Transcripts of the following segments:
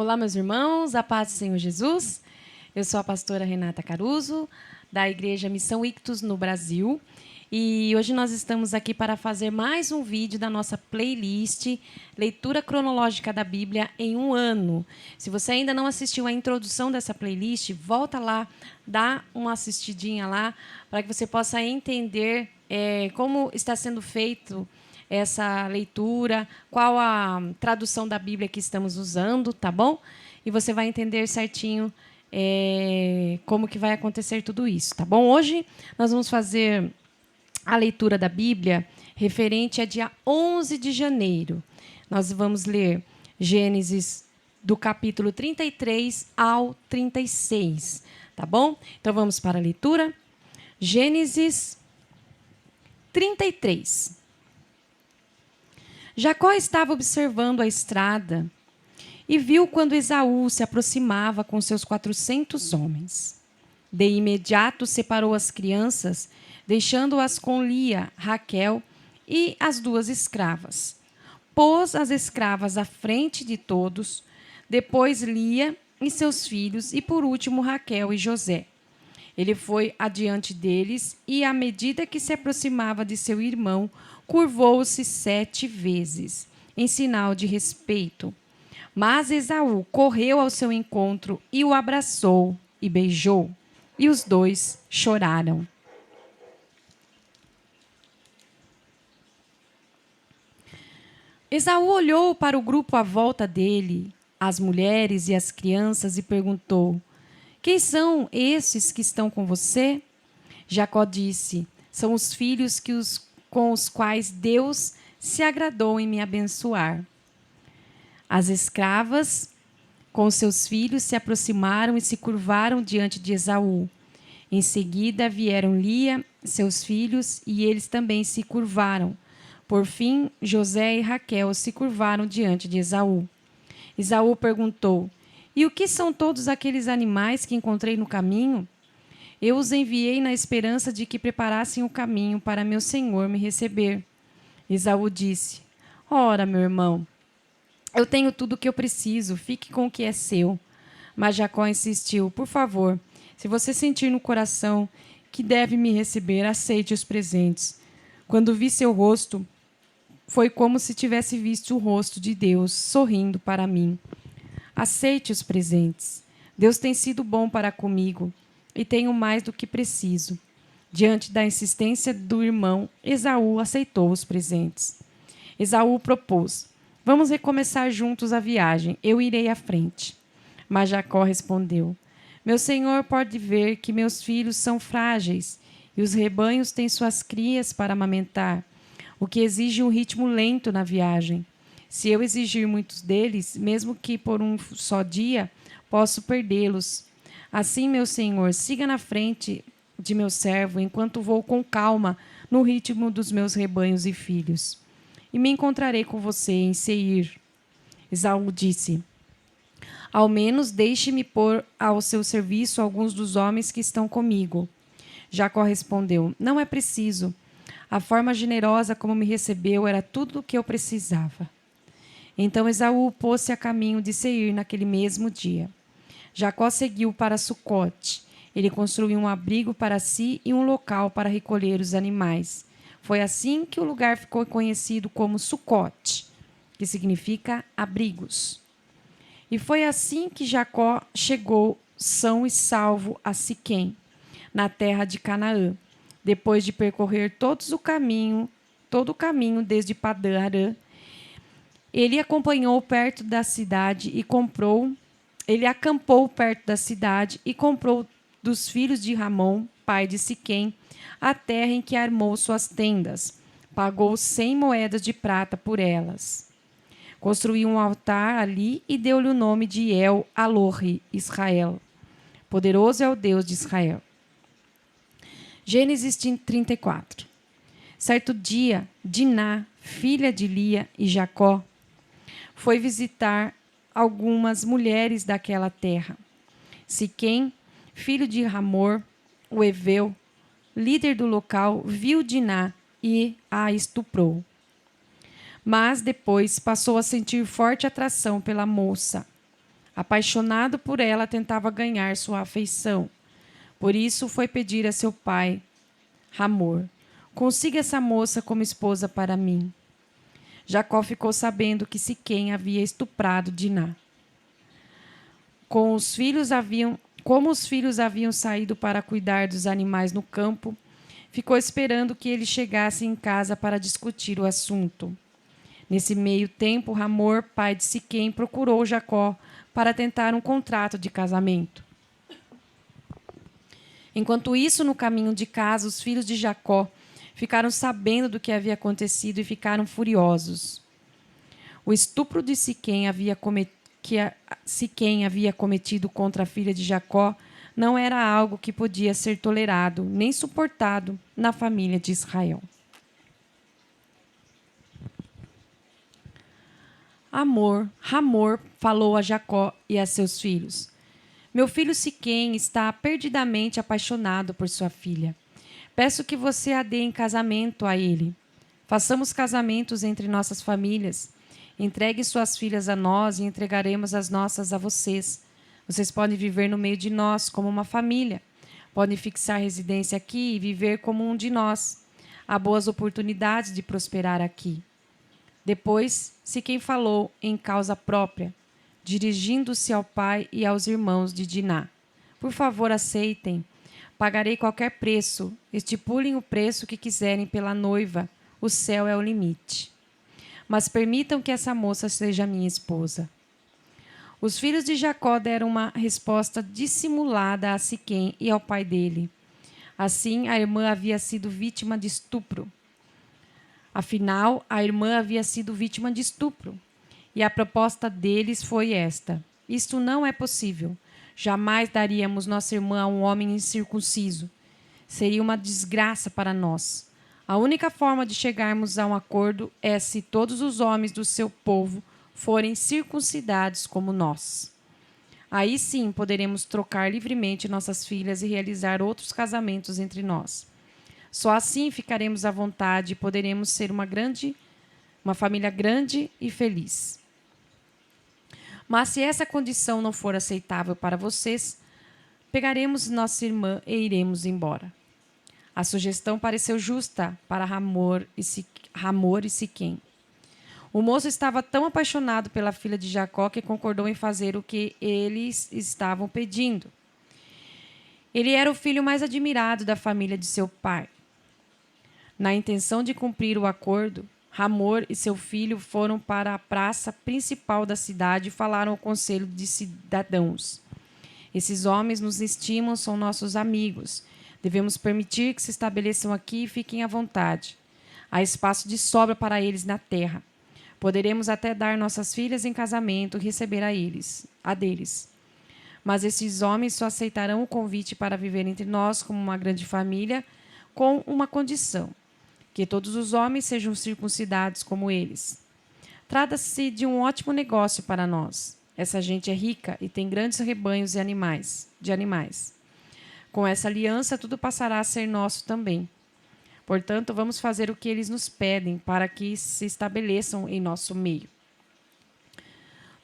Olá, meus irmãos, a paz do Senhor Jesus. Eu sou a pastora Renata Caruso, da Igreja Missão Ictus no Brasil. E hoje nós estamos aqui para fazer mais um vídeo da nossa playlist Leitura Cronológica da Bíblia em um Ano. Se você ainda não assistiu a introdução dessa playlist, volta lá, dá uma assistidinha lá, para que você possa entender como está sendo feito essa leitura, qual a tradução da Bíblia que estamos usando, tá bom? E você vai entender certinho como que vai acontecer tudo isso, tá bom? Hoje nós vamos fazer a leitura da Bíblia referente a dia 11 de janeiro. Nós vamos ler Gênesis do capítulo 33 ao 36, tá bom? Então vamos para a leitura. Gênesis 33. Jacó estava observando a estrada e viu quando Esaú se aproximava com seus 400 homens. De imediato separou as crianças, deixando-as com Lia, Raquel e as duas escravas. Pôs as escravas à frente de todos, depois Lia e seus filhos e, por último, Raquel e José. Ele foi adiante deles e, à medida que se aproximava de seu irmão, curvou-se 7 vezes, em sinal de respeito. Mas Esaú correu ao seu encontro e o abraçou e beijou, e os dois choraram. Esaú olhou para o grupo à volta dele, as mulheres e as crianças, e perguntou: quem são esses que estão com você? Jacó disse: são os filhos com os quais Deus se agradou em me abençoar. As escravas, com seus filhos, se aproximaram e se curvaram diante de Esaú. Em seguida vieram Lia, seus filhos, e eles também se curvaram. Por fim, José e Raquel se curvaram diante de Esaú. Esaú perguntou: e o que são todos aqueles animais que encontrei no caminho? Eu os enviei na esperança de que preparassem o caminho para meu senhor me receber. Esaú disse: ora, meu irmão, eu tenho tudo o que eu preciso, fique com o que é seu. Mas Jacó insistiu: por favor, se você sentir no coração que deve me receber, aceite os presentes. Quando vi seu rosto, foi como se tivesse visto o rosto de Deus sorrindo para mim. Aceite os presentes. Deus tem sido bom para comigo e tenho mais do que preciso. Diante da insistência do irmão, Esaú aceitou os presentes. Esaú propôs: vamos recomeçar juntos a viagem, eu irei à frente. Mas Jacó respondeu: meu senhor pode ver que meus filhos são frágeis e os rebanhos têm suas crias para amamentar, o que exige um ritmo lento na viagem. Se eu exigir muitos deles, mesmo que por um só dia, posso perdê-los. Assim, meu senhor, siga na frente de meu servo, enquanto vou com calma no ritmo dos meus rebanhos e filhos. E me encontrarei com você em Seir. Esaú disse: ao menos deixe-me pôr ao seu serviço alguns dos homens que estão comigo. Jacó respondeu: não é preciso. A forma generosa como me recebeu era tudo o que eu precisava. Então Esaú pôs-se a caminho de Seir naquele mesmo dia. Jacó seguiu para Sucote. Ele construiu um abrigo para si e um local para recolher os animais. Foi assim que o lugar ficou conhecido como Sucote, que significa abrigos. E foi assim que Jacó chegou são e salvo a Siquém, na terra de Canaã, depois de percorrer todo o caminho desde Padã-Arã. Ele acampou perto da cidade e comprou dos filhos de Ramom, pai de Siquém, a terra em que armou suas tendas. Pagou 100 moedas de prata por elas. Construiu um altar ali e deu-lhe o nome de El-Alorri, Israel. Poderoso é o Deus de Israel. Gênesis 34. Certo dia, Diná, filha de Lia e Jacó, foi visitar algumas mulheres daquela terra. Siquém, filho de Hamor, o heveu, líder do local, viu Diná e a estuprou. Mas depois passou a sentir forte atração pela moça. Apaixonado por ela, tentava ganhar sua afeição. Por isso foi pedir a seu pai, Hamor: consiga essa moça como esposa para mim. Jacó ficou sabendo que Siquém havia estuprado Diná. Como os filhos haviam saído para cuidar dos animais no campo, ficou esperando que ele chegasse em casa para discutir o assunto. Nesse meio tempo, Hamor, pai de Siquém, procurou Jacó para tentar um contrato de casamento. Enquanto isso, no caminho de casa, os filhos de Jacó ficaram sabendo do que havia acontecido e ficaram furiosos. O estupro de Siquém havia cometido contra a filha de Jacó não era algo que podia ser tolerado nem suportado na família de Israel. Hamor falou a Jacó e a seus filhos: meu filho Siquém está perdidamente apaixonado por sua filha. Peço que você a dê em casamento a ele. Façamos casamentos entre nossas famílias. Entregue suas filhas a nós e entregaremos as nossas a vocês. Vocês podem viver no meio de nós como uma família. Podem fixar residência aqui e viver como um de nós. Há boas oportunidades de prosperar aqui. Depois, Siquém falou em causa própria, dirigindo-se ao pai e aos irmãos de Diná: por favor, aceitem. Pagarei qualquer preço. Estipulem o preço que quiserem pela noiva. O céu é o limite. Mas permitam que essa moça seja minha esposa. Os filhos de Jacó deram uma resposta dissimulada a Siquém e ao pai dele. Assim, a irmã havia sido vítima de estupro. Afinal, a irmã havia sido vítima de estupro. E a proposta deles foi esta: isto não é possível. Jamais daríamos nossa irmã a um homem incircunciso. Seria uma desgraça para nós. A única forma de chegarmos a um acordo é se todos os homens do seu povo forem circuncidados como nós. Aí sim poderemos trocar livremente nossas filhas e realizar outros casamentos entre nós. Só assim ficaremos à vontade e poderemos ser uma família grande e feliz. Mas se essa condição não for aceitável para vocês, pegaremos nossa irmã e iremos embora. A sugestão pareceu justa para Hamor e Siquém. O moço estava tão apaixonado pela filha de Jacó que concordou em fazer o que eles estavam pedindo. Ele era o filho mais admirado da família de seu pai. Na intenção de cumprir o acordo, Hamor e seu filho foram para a praça principal da cidade e falaram ao conselho de cidadãos: esses homens nos estimam, são nossos amigos. Devemos permitir que se estabeleçam aqui e fiquem à vontade. Há espaço de sobra para eles na terra. Poderemos até dar nossas filhas em casamento e receber a deles. Mas esses homens só aceitarão o convite para viver entre nós como uma grande família, com uma condição: que todos os homens sejam circuncidados como eles. Trata-se de um ótimo negócio para nós. Essa gente é rica e tem grandes rebanhos de animais. Com essa aliança, tudo passará a ser nosso também. Portanto, vamos fazer o que eles nos pedem para que se estabeleçam em nosso meio.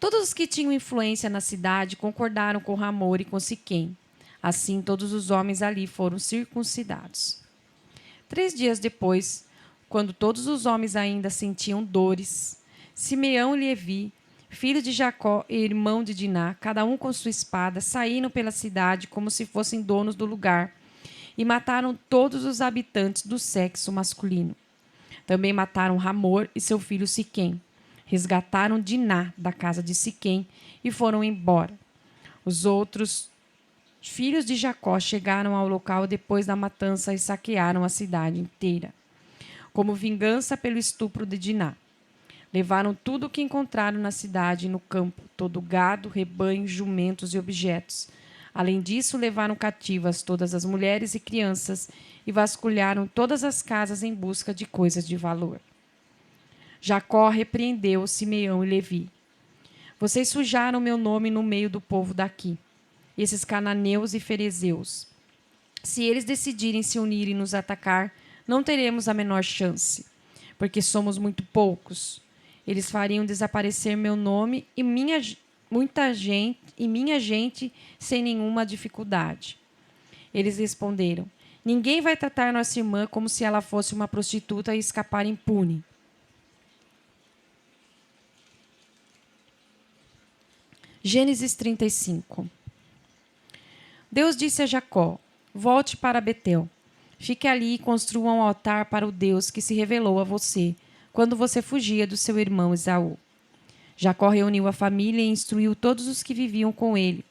Todos os que tinham influência na cidade concordaram com Hamor e com Siquém. Assim, todos os homens ali foram circuncidados. 3 dias depois, quando todos os homens ainda sentiam dores, Simeão e Levi, filho de Jacó e irmão de Diná, cada um com sua espada, saíram pela cidade como se fossem donos do lugar e mataram todos os habitantes do sexo masculino. Também mataram Hamor e seu filho Siquém. Resgataram Diná da casa de Siquém e foram embora. Os outros filhos de Jacó chegaram ao local depois da matança e saquearam a cidade inteira, como vingança pelo estupro de Diná. Levaram tudo o que encontraram na cidade e no campo, todo o gado, rebanho, jumentos e objetos. Além disso, levaram cativas todas as mulheres e crianças e vasculharam todas as casas em busca de coisas de valor. Jacó repreendeu Simeão e Levi: vocês sujaram meu nome no meio do povo daqui, esses cananeus e ferezeus. Se eles decidirem se unir e nos atacar, não teremos a menor chance, porque somos muito poucos. Eles fariam desaparecer meu nome e muita gente e minha gente sem nenhuma dificuldade. Eles responderam: ninguém vai tratar nossa irmã como se ela fosse uma prostituta e escapar impune. Gênesis 35. Deus disse a Jacó: volte para Betel. Fique ali e construa um altar para o Deus que se revelou a você quando você fugia do seu irmão Esaú. Jacó reuniu a família e instruiu todos os que viviam com ele.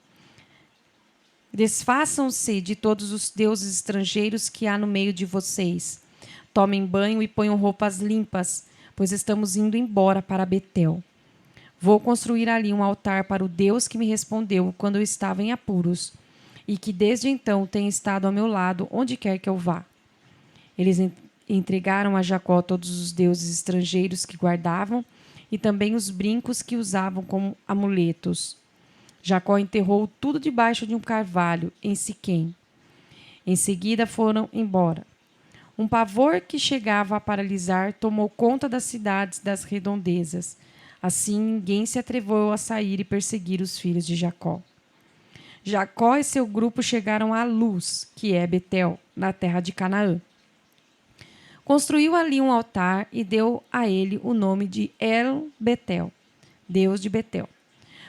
Desfaçam-se de todos os deuses estrangeiros que há no meio de vocês. Tomem banho e ponham roupas limpas, pois estamos indo embora para Betel. Vou construir ali um altar para o Deus que me respondeu quando eu estava em apuros, e que desde então tem estado ao meu lado onde quer que eu vá. Eles entregaram a Jacó todos os deuses estrangeiros que guardavam e também os brincos que usavam como amuletos. Jacó enterrou tudo debaixo de um carvalho em Siquém. Em seguida foram embora. Um pavor que chegava a paralisar tomou conta das cidades das redondezas. Assim ninguém se atreveu a sair e perseguir os filhos de Jacó. Jacó e seu grupo chegaram a Luz, que é Betel, na terra de Canaã. Construiu ali um altar e deu a ele o nome de El Betel, Deus de Betel,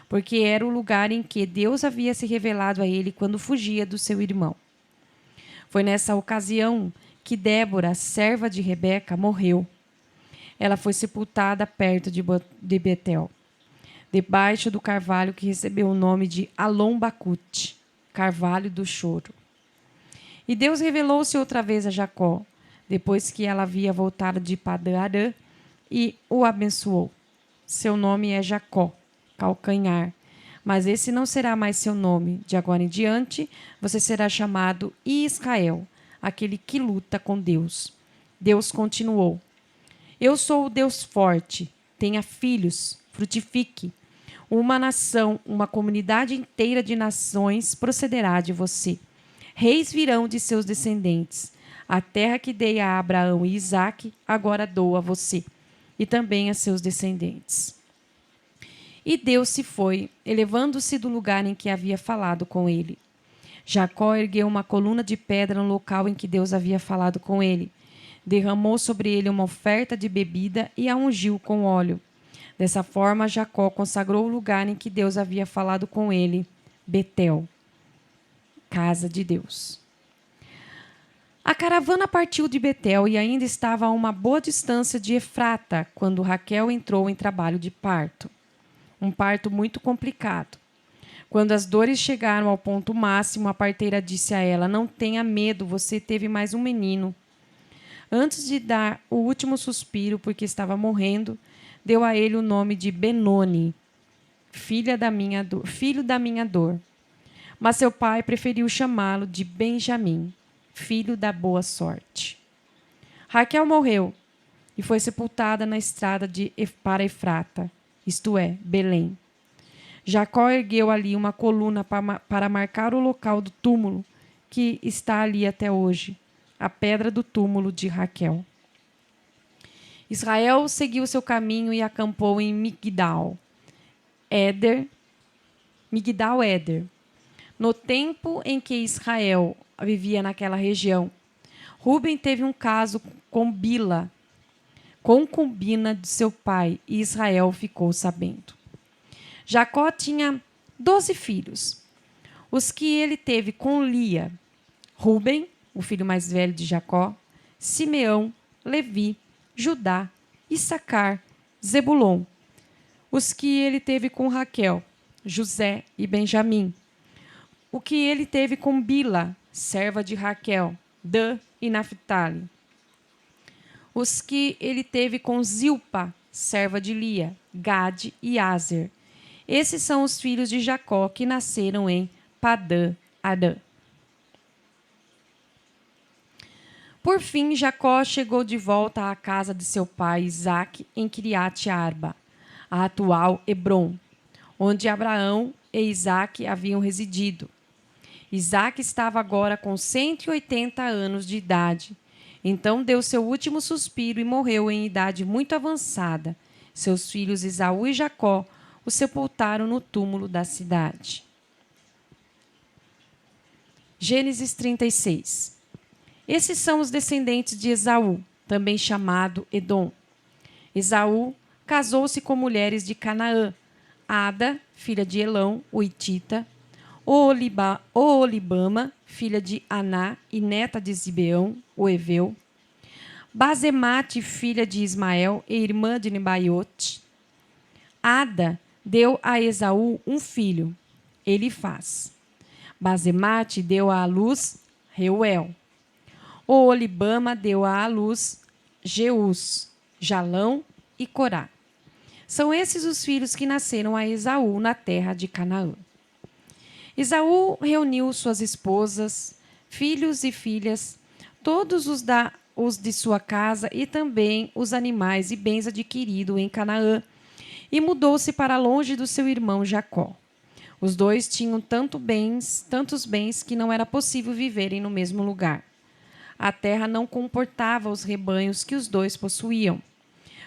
porque era o lugar em que Deus havia se revelado a ele quando fugia do seu irmão. Foi nessa ocasião que Débora, serva de Rebeca, morreu. Ela foi sepultada perto de Betel, debaixo do carvalho que recebeu o nome de Alon-Bacute, carvalho do choro. E Deus revelou-se outra vez a Jacó, depois que ela havia voltado de Padã-Arã, e o abençoou. Seu nome é Jacó, calcanhar, mas esse não será mais seu nome. De agora em diante, você será chamado Israel, aquele que luta com Deus. Deus continuou: eu sou o Deus forte, tenha filhos, frutifique. Uma nação, uma comunidade inteira de nações procederá de você. Reis virão de seus descendentes. A terra que dei a Abraão e Isaque, agora dou a você, e também a seus descendentes. E Deus se foi, elevando-se do lugar em que havia falado com ele. Jacó ergueu uma coluna de pedra no local em que Deus havia falado com ele. Derramou sobre ele uma oferta de bebida e a ungiu com óleo. Dessa forma, Jacó consagrou o lugar em que Deus havia falado com ele, Betel, casa de Deus. A caravana partiu de Betel e ainda estava a uma boa distância de Efrata, quando Raquel entrou em trabalho de parto. Um parto muito complicado. Quando as dores chegaram ao ponto máximo, a parteira disse a ela: não tenha medo, você teve mais um menino. Antes de dar o último suspiro, porque estava morrendo, deu a ele o nome de Benoni, filho da minha dor. Mas seu pai preferiu chamá-lo de Benjamim, filho da boa sorte. Raquel morreu e foi sepultada na estrada para Efrata, isto é, Belém. Jacó ergueu ali uma coluna para marcar o local do túmulo, que está ali até hoje, a pedra do túmulo de Raquel. Israel seguiu seu caminho e acampou em Migdal-Éder. No tempo em que Israel vivia naquela região, Ruben teve um caso com Bila, concubina de seu pai, e Israel ficou sabendo. Jacó tinha 12 filhos, os que ele teve com Lia: Ruben, o filho mais velho de Jacó, Simeão, Levi, Judá, Issacar, Zebulon. Os que ele teve com Raquel: José e Benjamim. O que ele teve com Bila, serva de Raquel: Dan e Naphtali. Os que ele teve com Zilpa, serva de Lia: Gade e Aser. Esses são os filhos de Jacó que nasceram em Padã-Arã. Por fim, Jacó chegou de volta à casa de seu pai Isaque em Quiriate-Arba, a atual Hebrom, onde Abraão e Isaque haviam residido. Isaque estava agora com 180 anos de idade. Então deu seu último suspiro e morreu em idade muito avançada. Seus filhos Esaú e Jacó o sepultaram no túmulo da cidade. Gênesis 36. Esses são os descendentes de Esaú, também chamado Edom. Esaú casou-se com mulheres de Canaã: Ada, filha de Elão, o hitita; Oolibama, filha de Aná e neta de Zibeão, o heveu; Basemate, filha de Ismael e irmã de Nebaiote. Ada deu a Esaú um filho, Elifaz. Basemate deu à luz Reuel. Oolibama deu à luz Jeus, Jalão e Corá. São esses os filhos que nasceram a Esaú na terra de Canaã. Esaú reuniu suas esposas, filhos e filhas, todos os de sua casa e também os animais e bens adquiridos em Canaã, e mudou-se para longe do seu irmão Jacó. Os dois tinham tantos bens que não era possível viverem no mesmo lugar. A terra não comportava os rebanhos que os dois possuíam.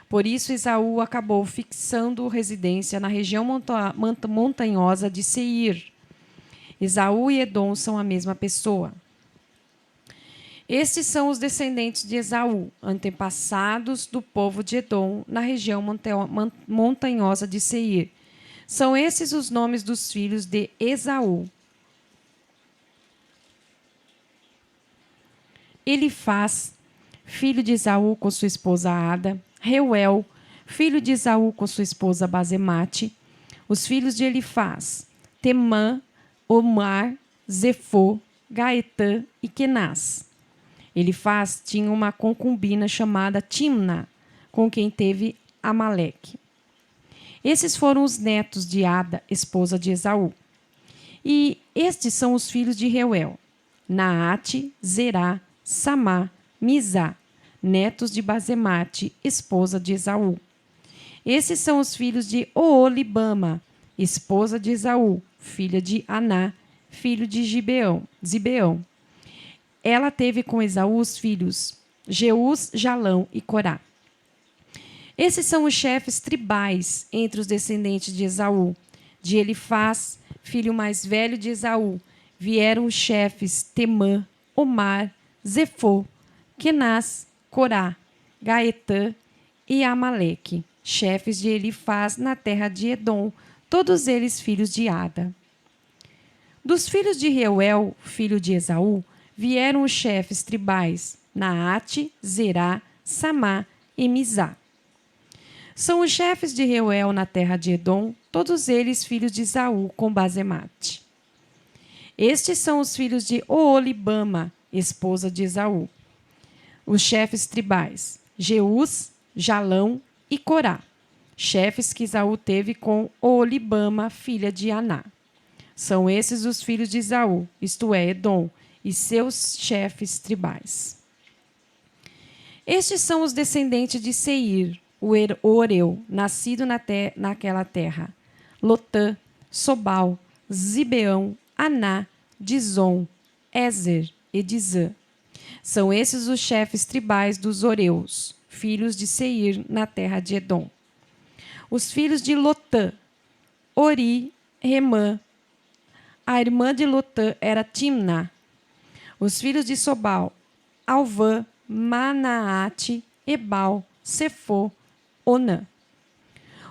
Por isso, Esaú acabou fixando residência na região montanhosa de Seir. Esaú e Edom são a mesma pessoa. Estes são os descendentes de Esaú, antepassados do povo de Edom, na região montanhosa de Seir. São esses os nomes dos filhos de Esaú: Elifaz, filho de Esaú com sua esposa Ada; Reuel, filho de Esaú com sua esposa Basemate. Os filhos de Elifaz: Temã, Omar, Zefô, Gaetã e Kenaz. Elifaz tinha uma concubina chamada Timna, com quem teve Amaleque. Esses foram os netos de Ada, esposa de Esaú. E estes são os filhos de Reuel: Naate, Zerá, Samá, Mizá, netos de Basemate, esposa de Esaú. Esses são os filhos de Oolibama, esposa de Esaú, filha de Aná, filho de Zibeão. Ela teve com Esaú os filhos Jeus, Jalão e Corá. Esses são os chefes tribais entre os descendentes de Esaú. De Elifaz, filho mais velho de Esaú, vieram os chefes Temã, Omar, Zefô, Kenaz, Corá, Gaetã e Amaleque, chefes de Elifaz na terra de Edom, todos eles filhos de Ada. Dos filhos de Reuel, filho de Esaú, vieram os chefes tribais Naate, Zerá, Samá e Mizá. São os chefes de Reuel na terra de Edom, todos eles filhos de Esaú com Basemate. Estes são os filhos de Oolibama, esposa de Esaú. Os chefes tribais Jeus, Jalão e Corá, chefes que Esaú teve com Oolibama, filha de Aná. São esses os filhos de Esaú, isto é, Edom, e seus chefes tribais. Estes são os descendentes de Seir, o Oreu, nascido naquela terra: Lotã, Sobal, Zibeão, Aná, Dizon, Ezer e Dizã. São esses os chefes tribais dos Oreus, filhos de Seir, na terra de Edom. Os filhos de Lotã: Ori, Remã. A irmã de Lotã era Timná. Os filhos de Sobal: Alvã, Manaate, Ebal, Sefô, Onã.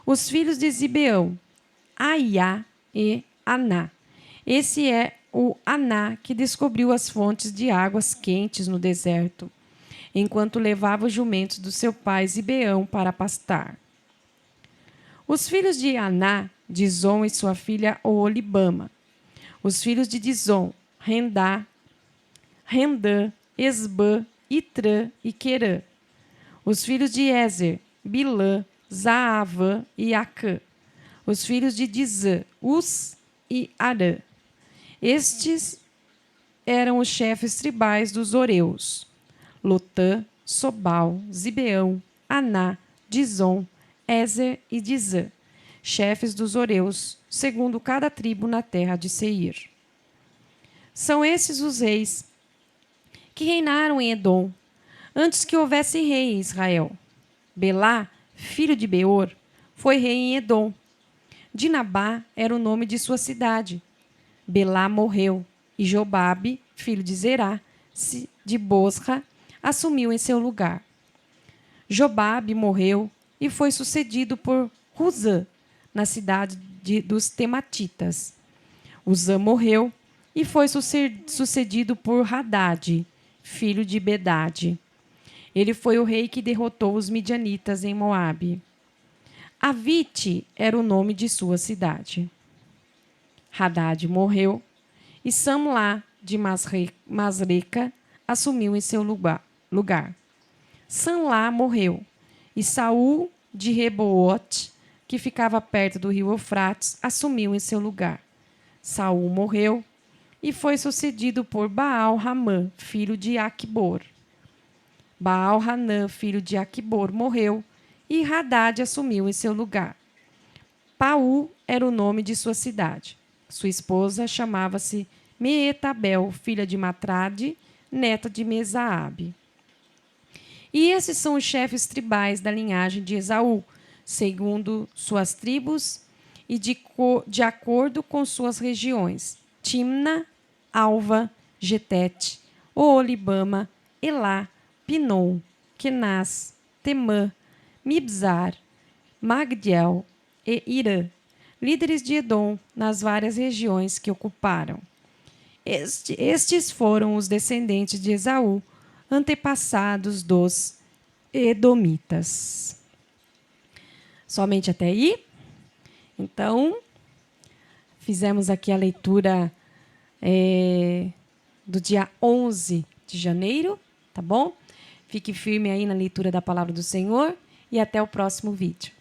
Os filhos de Zibeão: Aiá e Aná. Esse é o Aná que descobriu as fontes de águas quentes no deserto, enquanto levava os jumentos do seu pai Zibeão para pastar. Os filhos de Aná: Dizon e sua filha Oolibama. Os filhos de Dizon: Rendã, Esbã, Itrã e Querã. Os filhos de Ezer: Bilã, Zaavã e Acã. Os filhos de Dizã: Uz e Arã. Estes eram os chefes tribais dos Oreus: Lotã, Sobal, Zibeão, Aná, Dizon, Ezer e Dizã, chefes dos Oreus, segundo cada tribo na terra de Seir. São esses os reis que reinaram em Edom, antes que houvesse rei em Israel. Belá, filho de Beor, foi rei em Edom. Dinabá era o nome de sua cidade. Belá morreu, e Jobabe, filho de Zerá, de Bosra, assumiu em seu lugar. Jobabe morreu e foi sucedido por Uzã, na cidade dos Tematitas. Uzã morreu e foi sucedido por Hadade, filho de Bedade. Ele foi o rei que derrotou os midianitas em Moabe. Avite era o nome de sua cidade. Hadade morreu e Samlá de Masreca assumiu em seu lugar. Samlá morreu e Saul de Reboate, que ficava perto do rio Eufrates, assumiu em seu lugar. Saul morreu e foi sucedido por Baal-Ramã, filho de Aquibor. Baal-Hanã, filho de Aquibor, morreu e Hadade assumiu em seu lugar. Paú era o nome de sua cidade. Sua esposa chamava-se Meetabel, filha de Matrade, neta de Mesaabe. E esses são os chefes tribais da linhagem de Esaú, segundo suas tribos e de acordo com suas regiões: Timna, Alva, Getete, Oolibama, Elá, Pinom, Kenaz, Temã, Mibzar, Magdiel e Irã, líderes de Edom nas várias regiões que ocuparam. Estes foram os descendentes de Esaú, antepassados dos Edomitas. Somente até aí? Então, fizemos aqui a leitura do dia 11 de janeiro, tá bom? Fique firme aí na leitura da palavra do Senhor e até o próximo vídeo.